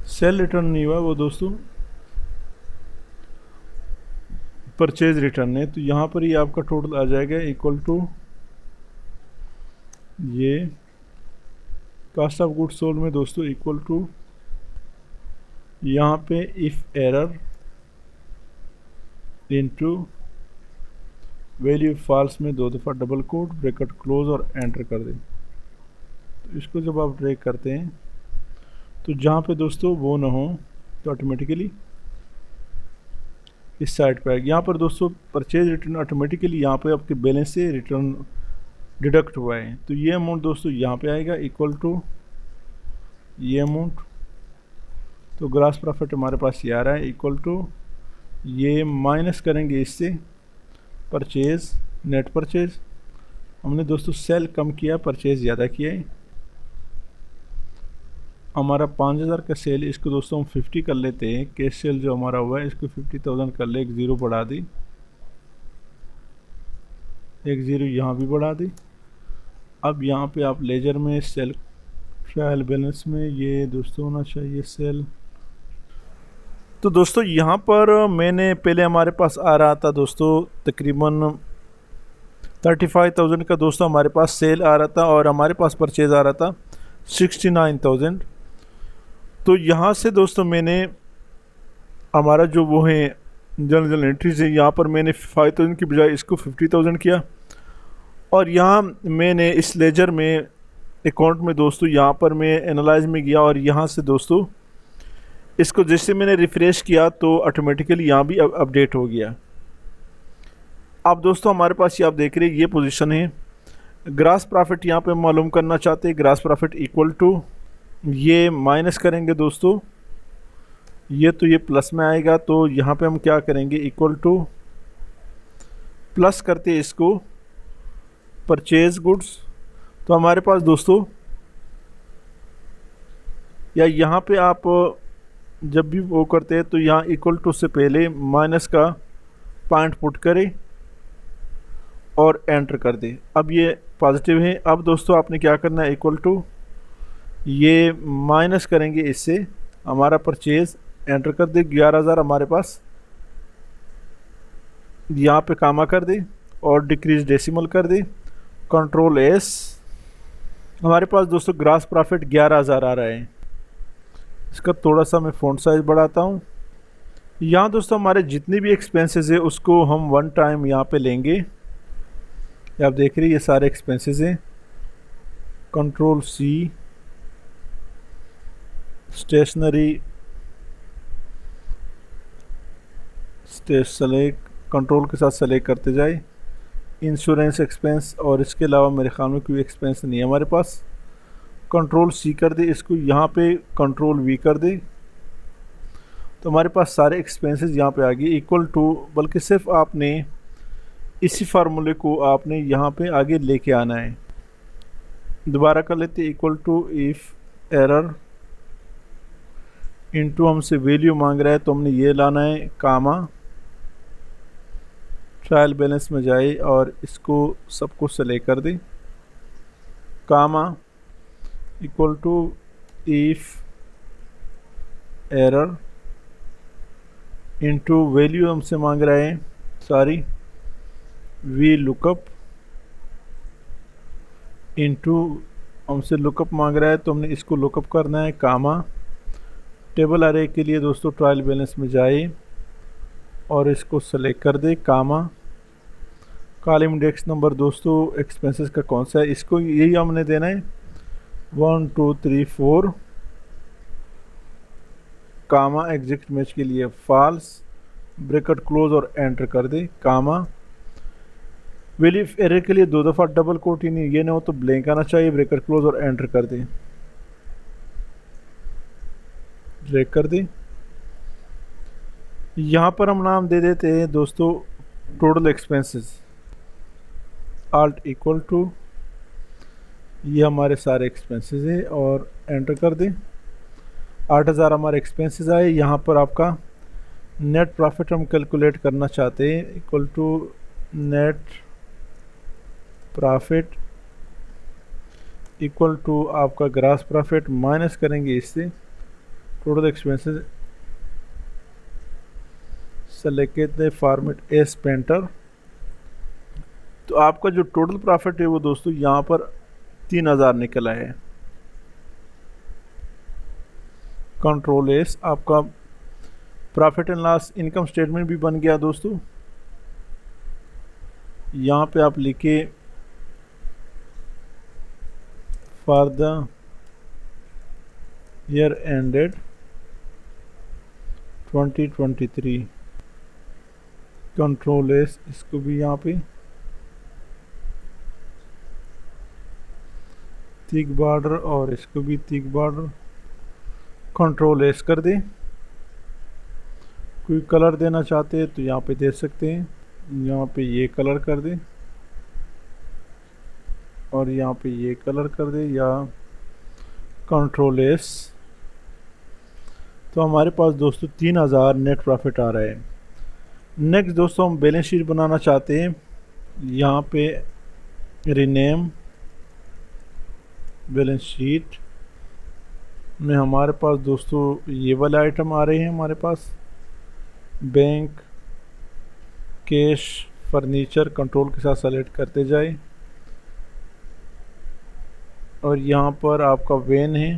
सेल रिटर्न नहीं हुआ वो दोस्तों परचेज रिटर्न है। तो यहाँ पर ये आपका टोटल आ जाएगा इक्वल टू ये कास्ट ऑफ गुड्स सोल्ड में दोस्तों इक्वल टू यहाँ पे if error into value false में 2 दफ़ा डबल कोट ब्रैकेट क्लोज और एंटर कर दें। तो इसको जब आप ड्रैग करते हैं तो जहाँ पे दोस्तों वो ना हो तो ऑटोमेटिकली इस साइड पे आएगी। यहाँ पर दोस्तों परचेज रिटर्न ऑटोमेटिकली यहाँ पे आपके बैलेंस से रिटर्न डिडक्ट हुआ है। तो ये अमाउंट दोस्तों यहाँ पे आएगा इक्वल टू ये अमाउंट। तो ग्रॉस प्रॉफिट हमारे पास ये आ रहा है इक्वल टू ये माइनस करेंगे इससे परचेज, नेट परचेज। हमने दोस्तों सेल कम किया, परचेज ज़्यादा किया है। हमारा 5,000 का सेल, इसको दोस्तों हम 50 कर लेते हैं। कैश सेल जो हमारा हुआ है इसको 50,000 कर ले, एक ज़ीरो बढ़ा दी, एक ज़ीरो यहाँ भी बढ़ा दी। अब यहाँ पे आप लेजर में सेल ट्रायल बैलेंस में ये दोस्तों होना चाहिए सेल। तो दोस्तों यहाँ पर मैंने पहले हमारे पास आ रहा था दोस्तों तकरीबन 35,000 का दोस्तों हमारे पास सेल आ रहा था और हमारे पास परचेज आ रहा था 69,000। तो यहाँ से दोस्तों मैंने हमारा जो वो है जनरल एंट्रीज है, यहाँ पर मैंने 5,000 की बजाय इसको 50,000 किया। और यहाँ मैंने इस लेजर में अकाउंट में दोस्तों यहाँ पर मैं एनालाइज में गया और यहाँ से दोस्तों इसको जैसे मैंने रिफ़्रेश किया तो ऑटोमेटिकली यहाँ भी अपडेट हो गया। अब दोस्तों हमारे पास ये आप देख रहे हैं ये पोजीशन है। ग्रास प्रॉफिट यहाँ पे मालूम करना चाहते हैं। ग्रास प्रॉफिट इक्वल टू, ये माइनस करेंगे दोस्तों, ये तो ये प्लस में आएगा, तो यहाँ पे हम क्या करेंगे, इक्वल टू प्लस करते हैं इसको परचेज गुड्स। तो हमारे पास दोस्तों, या यहाँ पे आप जब भी वो करते हैं तो यहाँ इक्वल टू से पहले माइनस का पॉइंट पुट करें और एंटर कर दें। अब ये पॉजिटिव है। अब दोस्तों आपने क्या करना है, इक्वल टू ये माइनस करेंगे इससे हमारा परचेज, एंटर कर दे। 11,000 हमारे पास यहाँ पे कामा कर दे और डिक्रीज डेसिमल कर दे, कंट्रोल एस। हमारे पास दोस्तों ग्रास प्रॉफिट 11,000 आ रहा है। इसका थोड़ा सा मैं फ़ॉन्ट साइज बढ़ाता हूँ। यहाँ दोस्तों हमारे जितने भी एक्सपेंसेस है उसको हम वन टाइम यहाँ पे लेंगे। आप देख रहे हैं ये सारे एक्सपेंसेस हैं। Control C, stationery select, control के साथ सेलेक्ट करते जाए। इंश्योरेंस एक्सपेंस, और इसके अलावा मेरे ख्याल में कोई एक्सपेंस नहीं है हमारे पास। कंट्रोल सी कर दे, इसको यहाँ पे कंट्रोल वी कर दे, तो हमारे पास सारे एक्सपेंसेस यहाँ पे आ गए इक्वल टू। बल्कि सिर्फ आपने इसी फार्मूले को आपने यहाँ पे आगे लेके आना है। दोबारा कर लेते, equal to if error into, हमसे वैल्यू मांग रहा है तो हमने ये लाना है, कामा ट्रायल बैलेंस में जाए और इसको सबको सेलेक्ट कर दे, comma equal to if error into value हमसे मांग रहा है, सॉरी वी लुकअप इनटू, हमसे लुकअप मांग रहा है तो हमने इसको लुकअप करना है, कामा टेबल अरे के लिए दोस्तों ट्रायल बैलेंस में जाए और इसको सेलेक्ट कर दे, कामा कॉलम इंडेक्स नंबर दोस्तों एक्सपेंसेस का कौन सा है, इसको यही हमने देना है 1 2 3 4, कामा एग्जैक्ट मैच के लिए फॉल्स, ब्रैकेट क्लोज और एंटर कर दे, कामा वैल्यू एरर के लिए 2 दफ़ा डबल कोट ही नहीं, ये ना हो तो ब्लैंक आना चाहिए, ब्रैकेट क्लोज और एंटर कर दे, ब्रेक कर दे। यहाँ पर हम नाम दे देते हैं दोस्तों total expenses, alt equal to, ये हमारे सारे एक्सपेंसेस है और एंटर कर दें। 8,000 हमारे एक्सपेंसेस आए। यहाँ पर आपका नेट प्रॉफिट हम कैलकुलेट करना चाहते हैं, equal to net profit equal to आपका ग्रास प्रॉफिट माइनस करेंगे इससे total expenses, select the format S painter. तो आपका जो टोटल प्रॉफिट है वो दोस्तों यहाँ पर 3,000 निकला है। कंट्रोल एस, आपका profit and loss income statement भी बन गया दोस्तों। यहाँ पे आप लिखे for the year ended 2023, control S, इसको भी यहाँ पे थिक बॉर्डर और इसको भी थिक बॉर्डर, कंट्रोल एस कर दे। कोई कलर देना चाहते हैं तो यहाँ पे दे सकते हैं, यहाँ पे ये कलर कर दे और यहाँ पे ये कलर कर दे या कंट्रोल एस। तो हमारे पास दोस्तों 3,000 नेट प्रॉफिट आ रहा है। नेक्स्ट दोस्तों हम बैलेंस शीट बनाना चाहते हैं, यहाँ पे रीनेम बैलेंस शीट में हमारे पास दोस्तों ये वाले आइटम आ रहे हैं, हमारे पास बैंक, कैश, फर्नीचर, कंट्रोल के साथ सेलेक्ट करते जाए और यहाँ पर आपका वैन है,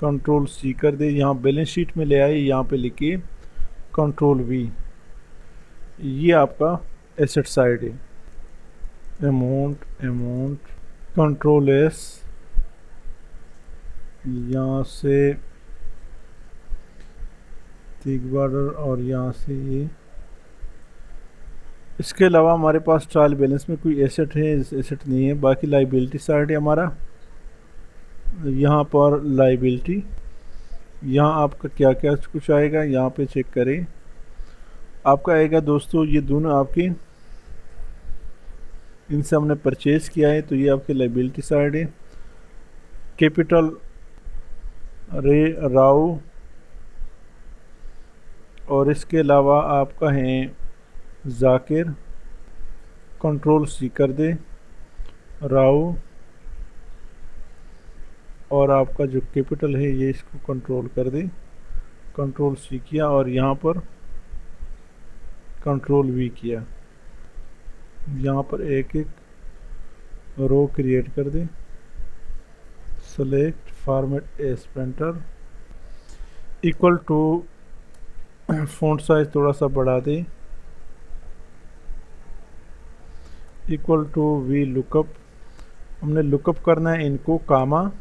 कंट्रोल सी कर दे, यहाँ बैलेंस शीट में ले आए, यहाँ पे लिखिए कंट्रोल वी, ये आपका एसेट साइड है, अमाउंट कंट्रोल एस, यहाँ से थिक बॉर्डर और यहाँ से ये। इसके अलावा हमारे पास ट्रायल बैलेंस में कोई एसेट है, एसेट नहीं है। बाकी लाइबिलिटी साइड है हमारा। यहाँ पर लाइबिलिटी, यहाँ आपका क्या क्या कुछ आएगा यहाँ पे चेक करें। आपका आएगा दोस्तों ये दोनों आपके, इनसे हमने परचेज किया है, तो ये आपकी लाइबिलिटी साइड है। कैपिटल रे राव, और इसके अलावा आपका है जाकिर। कंट्रोल सी कर दे, राव, और आपका जो कैपिटल है ये इसको कंट्रोल कर दे। कंट्रोल सी किया और यहाँ पर कंट्रोल वी किया। यहाँ पर एक एक रो क्रिएट कर दे। Select format as painter, equal to font size थोड़ा सा बढ़ा दे, इक्वल टू वी लुकअप। हमने लुकअप करना है इनको, कामा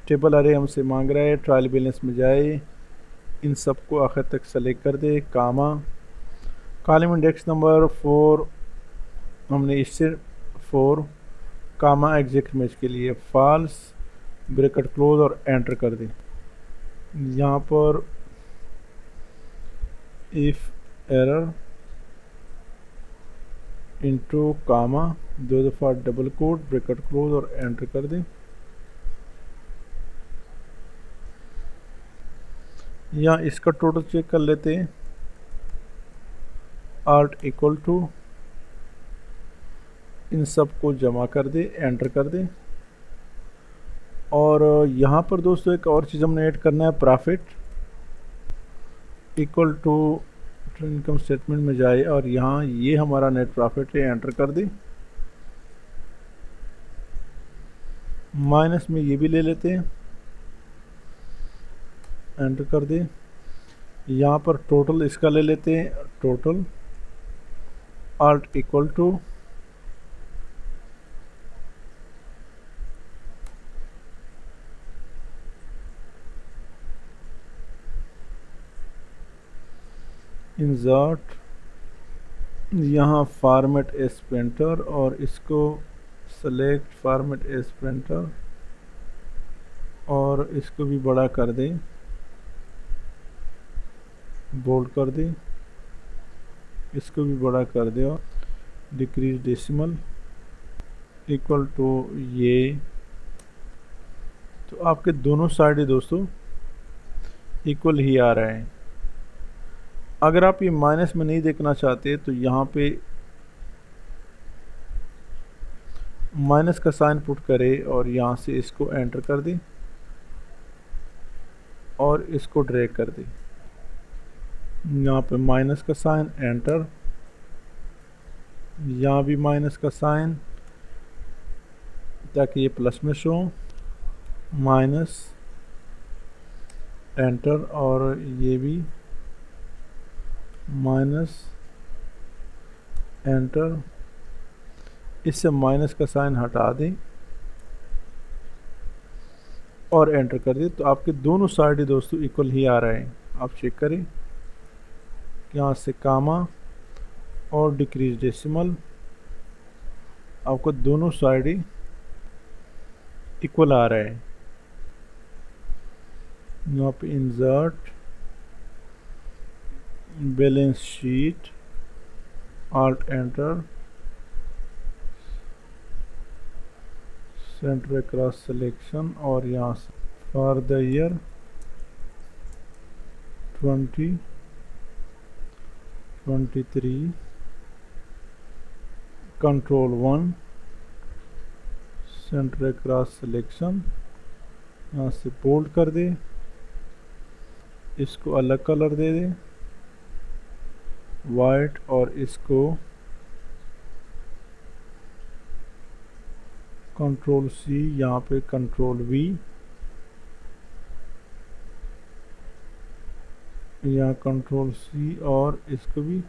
टेबल अरे हमसे मांग रहा है। ट्रायल बैलेंस में जाए, इन सबको आखिर तक सेलेक्ट कर दे, कामा। कॉलम इंडेक्स नंबर 4 हमने इससे 4, कामा एग्जैक्ट मैच के लिए फॉल्स, ब्रैकेट क्लोज और एंटर कर दे। यहाँ पर इफ एरर इनटू कामा, 2 दफ़ा डबल कोट, ब्रैकेट क्लोज और एंटर कर दें। यहाँ इसका टोटल चेक कर लेते हैं। आर्ट इक्वल टू, इन सब को जमा कर दे, एंटर कर दे। और यहाँ पर दोस्तों एक और चीज़ हमने ऐड करना है, profit equal to income statement में जाए और यहाँ ये हमारा नेट प्रॉफिट है, एंटर कर दे। माइनस में ये भी ले लेते हैं, एंटर कर दे। यहाँ पर टोटल इसका ले लेते हैं, total alt equal to insert, यहाँ फॉर्मेट एज पेंटर और इसको सेलेक्ट फॉर्मेट एज पेंटर और इसको भी बड़ा कर दें, बोल्ड कर दें, इसको भी बड़ा कर दें और डिक्रीज डेसिमल इक्वल टू ये। तो आपके दोनों साइड दोस्तों इक्वल ही आ रहे हैं। अगर आप ये माइनस में नहीं देखना चाहते तो यहाँ पे माइनस का साइन पुट करें और यहाँ से इसको एंटर कर दें और इसको ड्रैग कर दें। यहाँ पे माइनस का साइन, एंटर, यहाँ भी माइनस का साइन ताकि ये प्लस में शो, माइनस, एंटर, और ये भी माइनस, एंटर। इससे माइनस का साइन हटा दें और एंटर कर दें। तो आपके दोनों साइड दोस्तों इक्वल ही आ रहे हैं। आप चेक करें, यहाँ से कामा और डिक्रीज डेसिमल, आपको दोनों साइड ही इक्वल आ रहे हैं। यहाँ पे insert, balance sheet, alt enter, centre cross selection और यहाँ से for the year 2023 control 1, centre cross selection, यहाँ से बोल्ड कर दे, इसको अलग कलर दे दे वाइट, और इसको कंट्रोल सी, यहाँ पे कंट्रोल वी, यहाँ कंट्रोल सी और इसको भी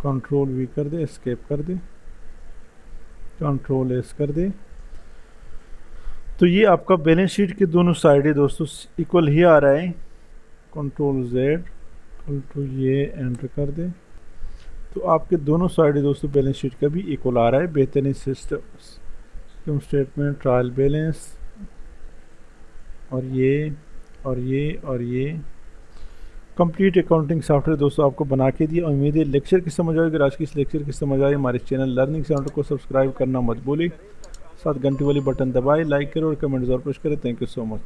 कंट्रोल वी कर दे, एस्केप कर दे, कंट्रोल एस कर दे। तो ये आपका बैलेंस शीट के दोनों साइड है दोस्तों इक्वल ही आ रहा है। कंट्रोल जेड इक्वल टू ये एंटर कर दें तो आपके दोनों साइड दोस्तों बैलेंस शीट का भी इक्वल आ रहा है। बेहतरीन सिस्टम स्टेटमेंट ट्रायल बैलेंस और ये कंप्लीट अकाउंटिंग सॉफ्टवेयर दोस्तों आपको बना के दिया। उम्मीद है लेक्चर की समझ आएगी। आज की इस लेक्चर की समझ आए हमारे चैनल लर्निंग सेंटर को सब्सक्राइब करना मत भूलिए, साथ घंटी वाली बटन दबाएं, लाइक करें और कमेंट जरूर पुश करें। Thank you so much.